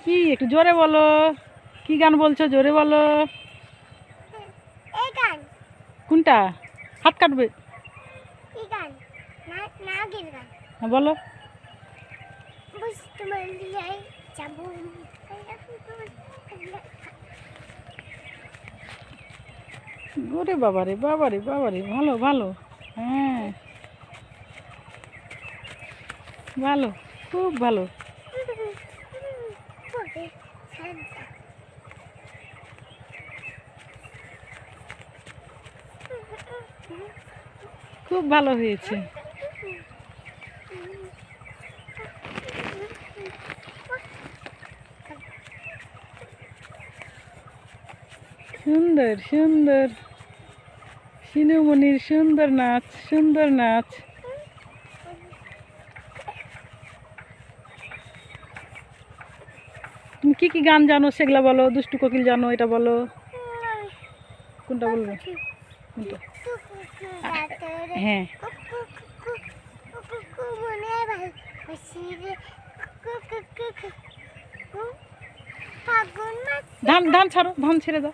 কি একটু জোরে বলো, কি গান বলছো জোরে বলো। এই গান কোনটা? হাত কাটবে। কি গান? না নাগিন গান। হ্যাঁ বলো। বুঝতে পারলি যাবো ওরে বাবারে বাবারে বাবারে, ভালো ভালো। হ্যাঁ ভালো, খুব ভালো। খুব ভালো হয়েছে। সুন্দর সুন্দর, শিনুমণির সুন্দর নাচ, সুন্দর নাচ। তুমি কি কি গান জানো সেগুলা বলো। দুষ্টু কোকিল জানো, এটা বলো। কোনটা বলবো? কোনটা? হ্যাঁ ধান ধান ছাড়ো, ধান ছেড়ে দাও।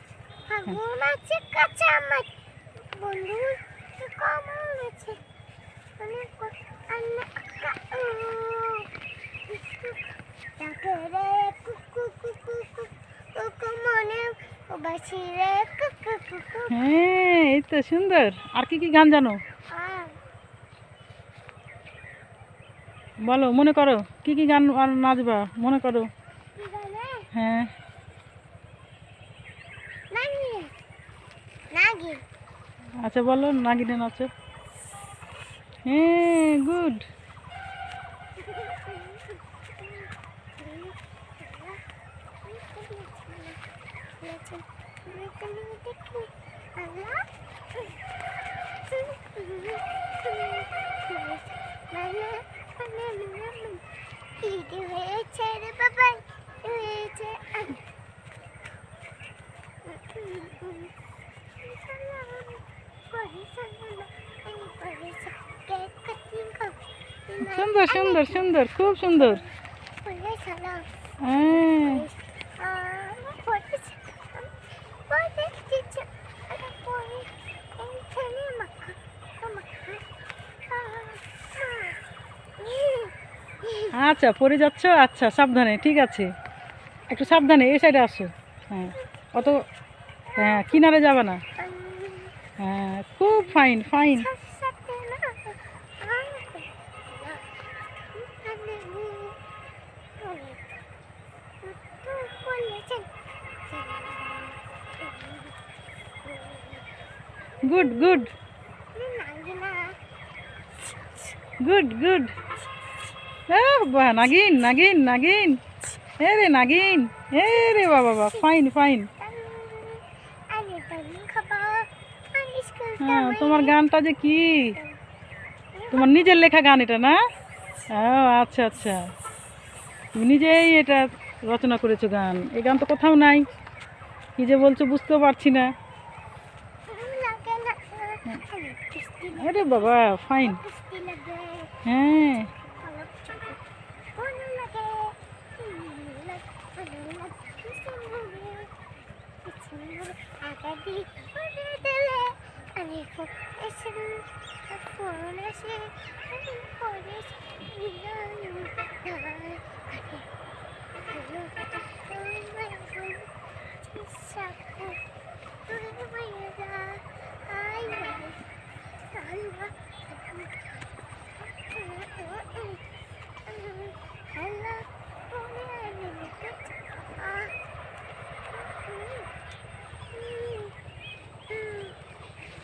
হ্যাঁ এই তো সুন্দর। আর কি কি গান জানো বলো, মনে করো কি কি গান আর নাচবা মনে করো। হ্যাঁ আচ্ছা বলো, নাগিনে নাচো। হ্যাঁ গুড। সুন্দর সুন্দর সুন্দর, খুব সুন্দর। হ্যাঁ আচ্ছা পড়ে যাচ্ছ, আচ্ছা সাবধানে, ঠিক আছে একটু সাবধানে, এই সাইডে আসো। হ্যাঁ অত, হ্যাঁ কিনারে যাবে না। হ্যাঁ খুব fine fine. Good good good good. বাহ নাগিন নাগিন নাগিন, এ রে নাগিন, এ রে বাবা বাবা, ফাইন ফাইন। হ্যাঁ তোমার গানটা যে কি, তোমার নিজের লেখা গান এটা না? ও আচ্ছা আচ্ছা, তুমি নিজেই এটা রচনা করেছো গান। এই গান তো কোথাও নাই, কি যে বলছো বুঝতেও পারছি না। আরে বাবা ফাইন। হ্যাঁ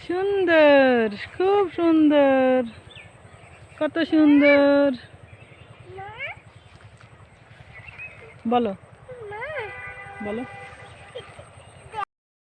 সুন্দর, খুব সুন্দর, কত সুন্দর। বলো বলো।